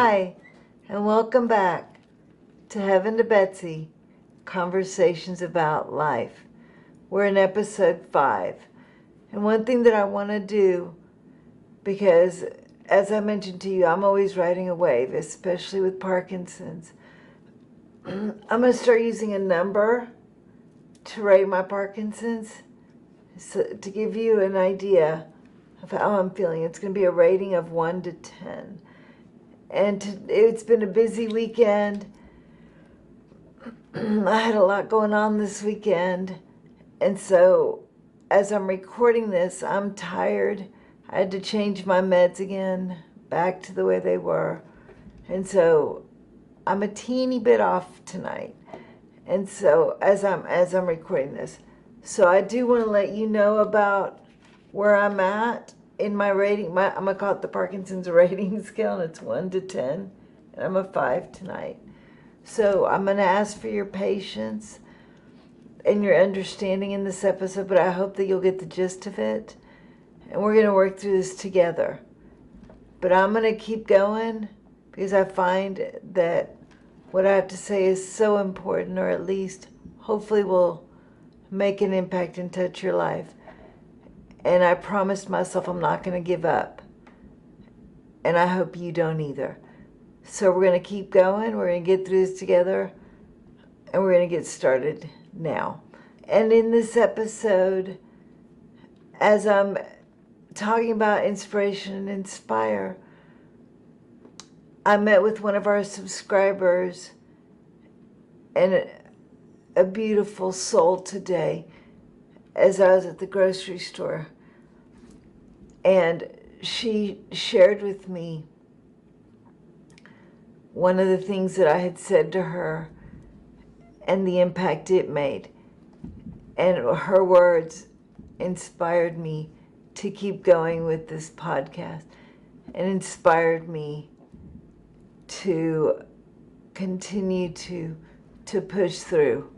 Hi, and welcome back to Heaven to Betsy, Conversations About Life. We're in episode 5. And one thing that I want to do, because as I mentioned to you, I'm always riding a wave, especially with Parkinson's. I'm going to start using a number to rate my Parkinson's, so to give you an idea of how I'm feeling. It's going to be a rating of 1 to 10. And it's been a busy weekend. I had a lot going on this weekend. And so as I'm recording this, I'm tired. I had to change my meds again back to the way they were. And so I'm a teeny bit off tonight. And so as I'm recording this. So I do want to let you know about where I'm at in my rating. I'm going to call it the Parkinson's rating scale, and it's 1 to 10. And I'm a 5 tonight. So I'm going to ask for your patience and your understanding in this episode, but I hope that you'll get the gist of it. And we're going to work through this together. But I'm going to keep going because I find that what I have to say is so important, or at least hopefully will make an impact and touch your life. And I promised myself I'm not going to give up. And I hope you don't either. So we're going to keep going. We're going to get through this together. And we're going to get started now. And in this episode, as I'm talking about inspiration and inspire, I met with one of our subscribers and a beautiful soul today as I was at the grocery store. And she shared with me one of the things that I had said to her and the impact it made. And her words inspired me to keep going with this podcast and inspired me to continue to push through.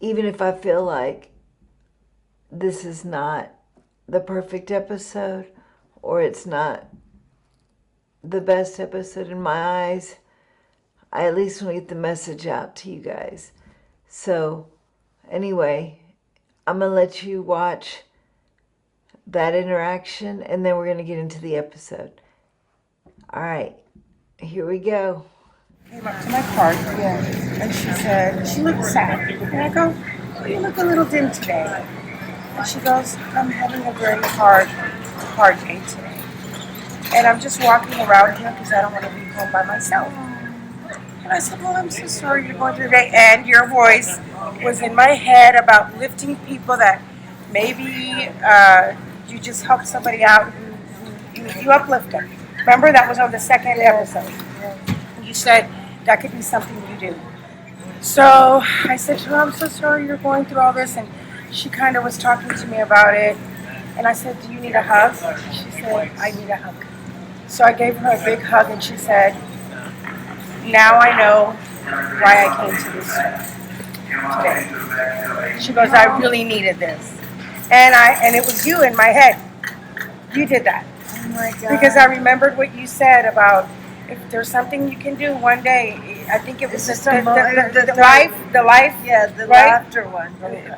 Even if I feel like this is not the perfect episode, or it's not the best episode in my eyes, I at least want to get the message out to you guys. So anyway, I'm going to let you watch that interaction, and then we're going to get into the episode. All right, here we go. Came up to my car, and she said, she looked sad. And I go, you look a little dim today. And she goes, I'm having a very hard day today. And I'm just walking around here because I don't want to be home by myself. And I said, well, I'm so sorry you're going through the day. And your voice was in my head about lifting people that maybe you just help somebody out. You uplift them. Remember, that was on the second episode. You said that could be something you do. So I said to her, I'm so sorry you're going through all this. And she kind of was talking to me about it. And I said, do you need a hug? She said, I need a hug. So I gave her a big hug, and she said, now I know why I came to this today. She goes, I really needed this. And it was you in my head. You did that. Oh my God. Because I remembered what you said about if there's something you can do one day. I think it was the life. Yeah, the right? laughter one.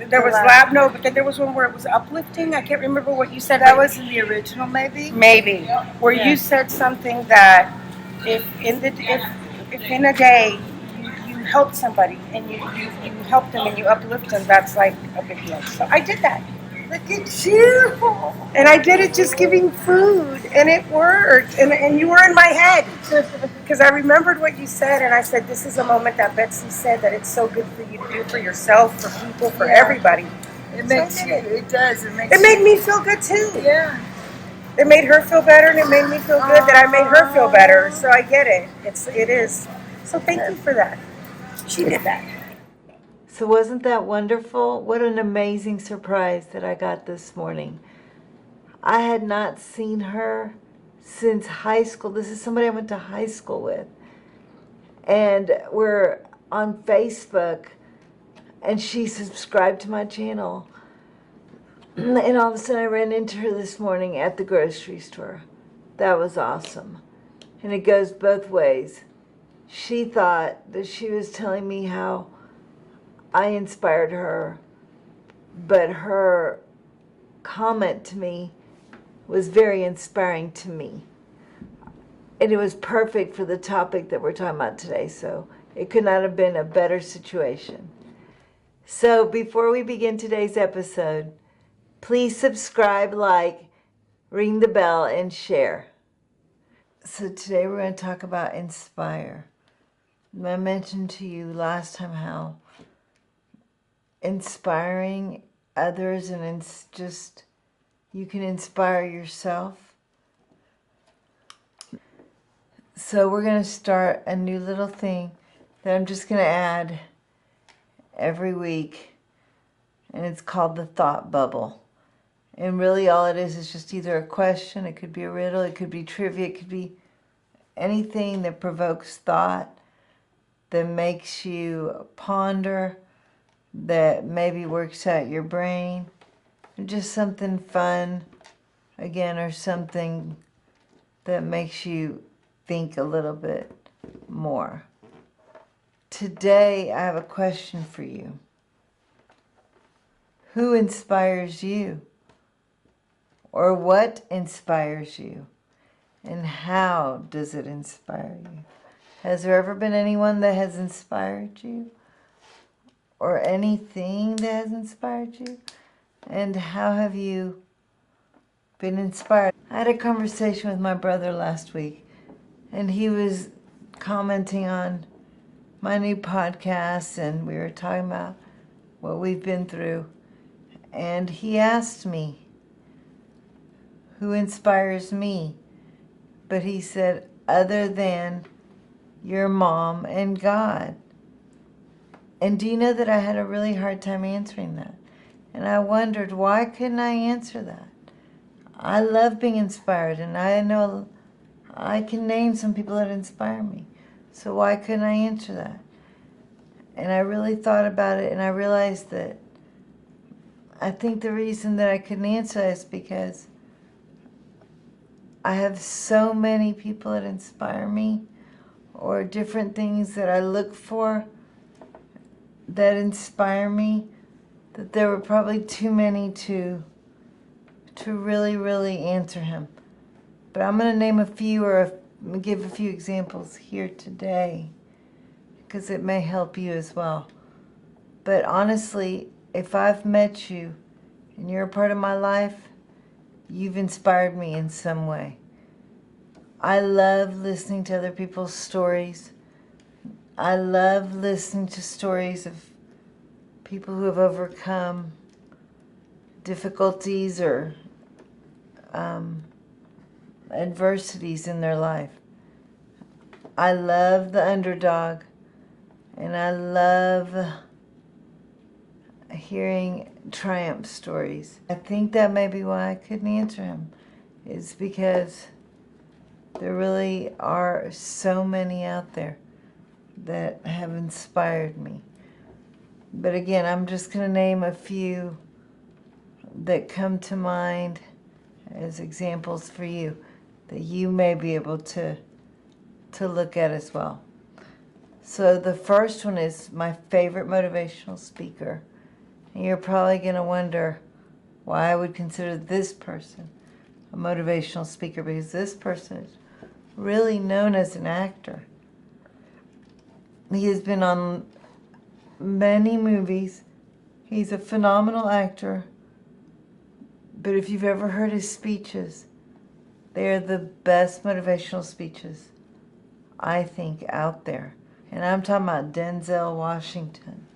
There was laugh. No, but then there was one where it was uplifting. I can't remember what you said. That was in the original, maybe? Maybe. Where you said something that if in a day you help somebody and you help them and you uplift them, that's like a big deal. So I did that. Look at you! And I did it just giving food, and it worked. And you were in my head because I remembered what you said, and I said, this is a moment that Betsy said that it's so good for you to do for yourself, for people, for everybody. It makes you, it does. It made me feel good too. Yeah. It made her feel better, and it made me feel good that I made her feel better. So I get it. It is. So thank you for that. She did that. So wasn't that wonderful? What an amazing surprise that I got this morning. I had not seen her since high school. This is somebody I went to high school with. And we're on Facebook, and she subscribed to my channel. And all of a sudden I ran into her this morning at the grocery store. That was awesome. and it goes both ways. She thought that she was telling me how I inspired her, but her comment to me was very inspiring to me. And it was perfect for the topic that we're talking about today, so it could not have been a better situation. So before we begin today's episode, please subscribe, like, ring the bell, and share. So today we're going to talk about inspire. I mentioned to you last time how inspiring others and just you can inspire yourself. So we're going to start a new little thing that I'm just going to add every week, and it's called the thought bubble. And really all it is just either a question, it could be a riddle, it could be trivia, it could be anything that provokes thought, that makes you ponder, that maybe works out your brain, or just something fun, again, or something that makes you think a little bit more. Today, I have a question for you. Who inspires you? Or what inspires you? And how does it inspire you? Has there ever been anyone that has inspired you? Or anything that has inspired you? And how have you been inspired? I had a conversation with my brother last week, and he was commenting on my new podcast, and we were talking about what we've been through. And he asked me, who inspires me? But he said, other than your mom and God. And do you know that I had a really hard time answering that? And I wondered, why couldn't I answer that? I love being inspired, and I know I can name some people that inspire me. So why couldn't I answer that? And I really thought about it, and I realized that I think the reason that I couldn't answer that is because I have so many people that inspire me, or different things that I look for that inspire me, that there were probably too many to really answer him. But I'm going to name a few, or give a few examples here today, because it may help you as well. But honestly, if I've met you and you're a part of my life, you've inspired me in some way. I love listening to other people's stories. I love listening to stories of people who have overcome difficulties or adversities in their life. I love the underdog, and I love hearing triumph stories. I think that may be why I couldn't answer him, is because there really are so many out there that have inspired me. But again, I'm just going to name a few that come to mind as examples for you that you may be able to look at as well. So the first one is my favorite motivational speaker. And you're probably going to wonder why I would consider this person a motivational speaker, because this person is really known as an actor. He has been on many movies. He's a phenomenal actor. But if you've ever heard his speeches, they are the best motivational speeches, I think, out there. And I'm talking about Denzel Washington.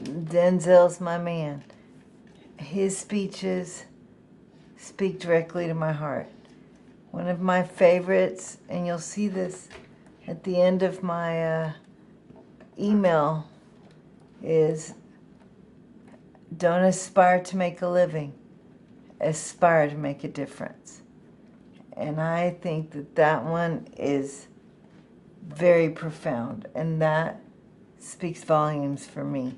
Denzel's my man. His speeches speak directly to my heart. One of my favorites, and you'll see this at the end of my email, is don't aspire to make a living, aspire to make a difference. And I think that that one is very profound, and that speaks volumes for me.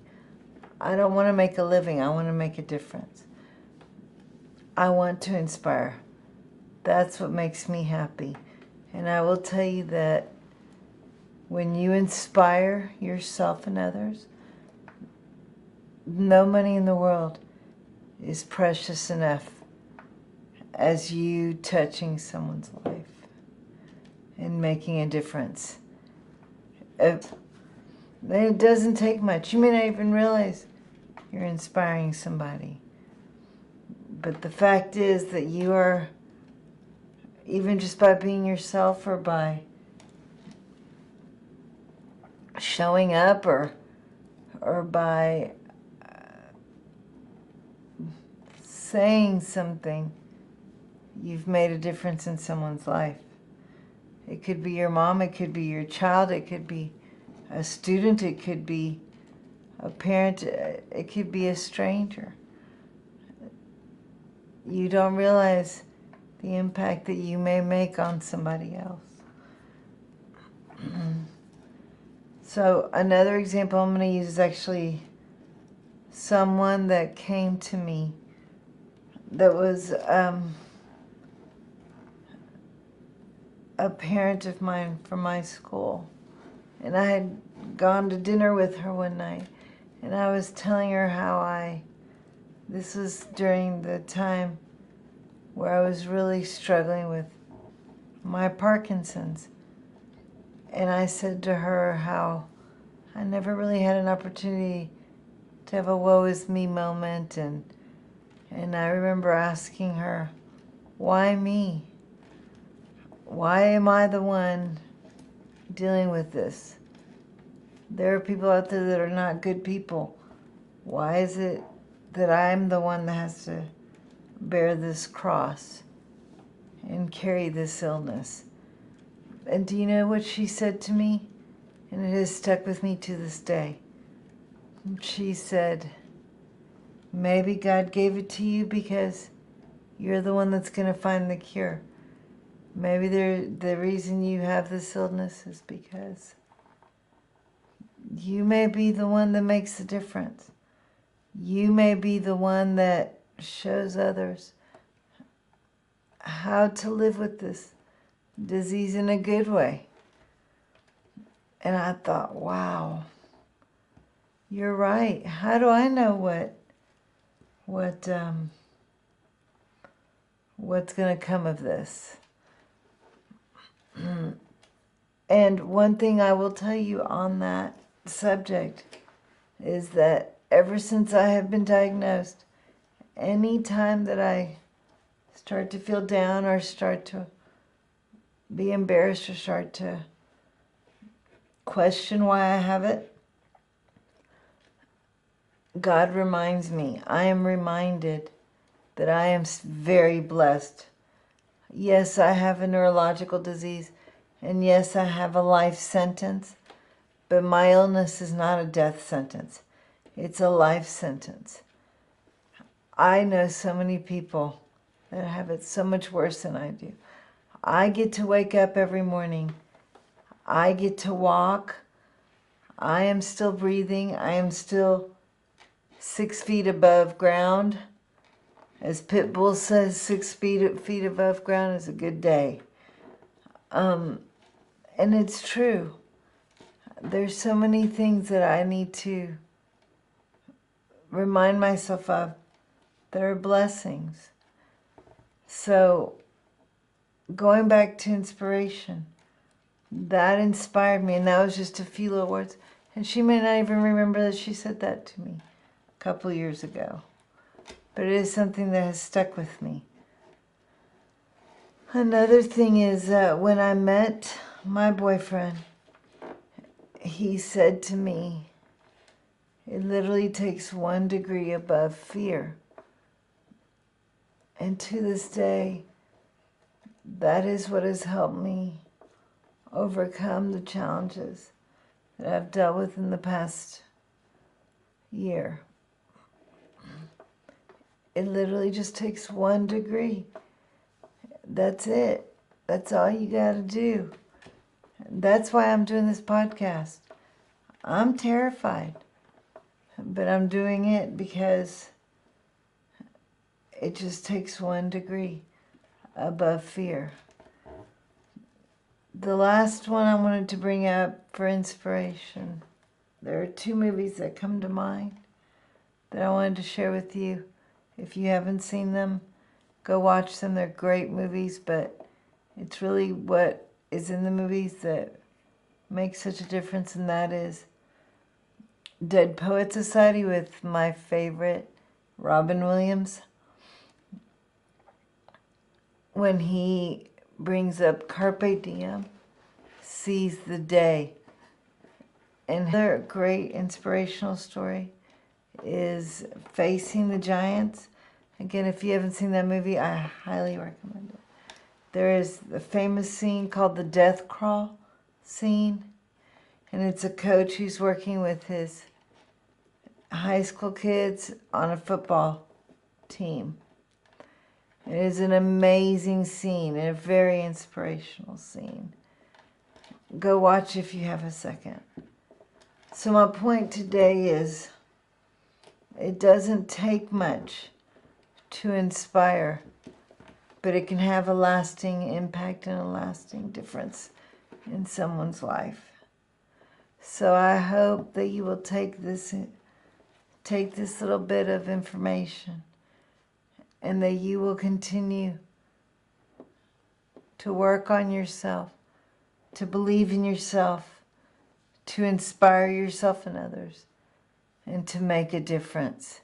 I don't want to make a living, I want to make a difference. I want to inspire. That's what makes me happy. And I will tell you that when you inspire yourself and others, no money in the world is precious enough as you touching someone's life and making a difference. It doesn't take much. You may not even realize you're inspiring somebody. But the fact is that you are, even just by being yourself or by showing up or by saying something, you've made a difference in someone's life. It could be your mom, it could be your child, it could be a student, it could be a parent, it could be a stranger. You don't realize the impact that you may make on somebody else. So another example I'm going to use is actually someone that came to me that was a parent of mine from my school. And I had gone to dinner with her one night, and I was telling her how this was during the time where I was really struggling with my Parkinson's. And I said to her how I never really had an opportunity to have a woe is me moment. And I remember asking her, why me? Why am I the one dealing with this? There are people out there that are not good people. Why is it that I'm the one that has to bear this cross and carry this illness? And do you know what she said to me? And it has stuck with me to this day. She said, maybe God gave it to you because you're the one that's going to find the cure. Maybe the reason you have this illness is because you may be the one that makes the difference. You may be the one that shows others how to live with this disease in a good way. And I thought, wow, you're right. How do I know what's going to come of this? And one thing I will tell you on that subject is that ever since I have been diagnosed, any time that I start to feel down or start to be embarrassed or start to question why I have it, God reminds me, I am reminded that I am very blessed. Yes, I have a neurological disease, and yes, I have a life sentence, but my illness is not a death sentence. It's a life sentence. I know so many people that have it so much worse than I do. I get to wake up every morning. I get to walk. I am still breathing. I am still 6 feet above ground. As Pitbull says, 6 feet above ground is a good day. And it's true. There's so many things that I need to remind myself of that are blessings. So, going back to inspiration, that inspired me, and that was just a few little words. And she may not even remember that she said that to me a couple years ago. But it is something that has stuck with me. Another thing is when I met my boyfriend, he said to me, it literally takes 1 degree above fear. And to this day, that is what has helped me overcome the challenges that I've dealt with in the past year. It literally just takes 1 degree. That's it. That's all you got to do. That's why I'm doing this podcast. I'm terrified, but I'm doing it because it just takes 1 degree above fear. The last one I wanted to bring up for inspiration. There are two movies that come to mind that I wanted to share with you. If you haven't seen them, go watch them. They're great movies, but it's really what is in the movies that makes such a difference, and that is Dead Poet Society with my favorite, Robin Williams. When he brings up Carpe Diem, seize the day. And another great inspirational story is Facing the Giants. Again, if you haven't seen that movie, I highly recommend it. There is the famous scene called the death crawl scene, and it's a coach who's working with his high school kids on a football team. It is an amazing scene and a very inspirational scene. Go watch if you have a second. So my point today is, it doesn't take much to inspire, but it can have a lasting impact and a lasting difference in someone's life. So I hope that you will take this little bit of information, and that you will continue to work on yourself, to believe in yourself, to inspire yourself and others, and to make a difference.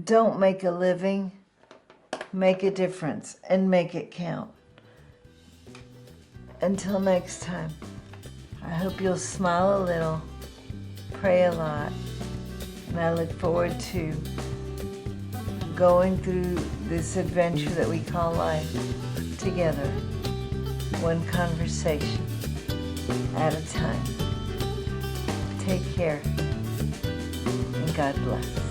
Don't make a living, make a difference, and make it count. Until next time, I hope you'll smile a little, pray a lot, and I look forward to going through this adventure that we call life together, one conversation at a time. Take care, and God bless.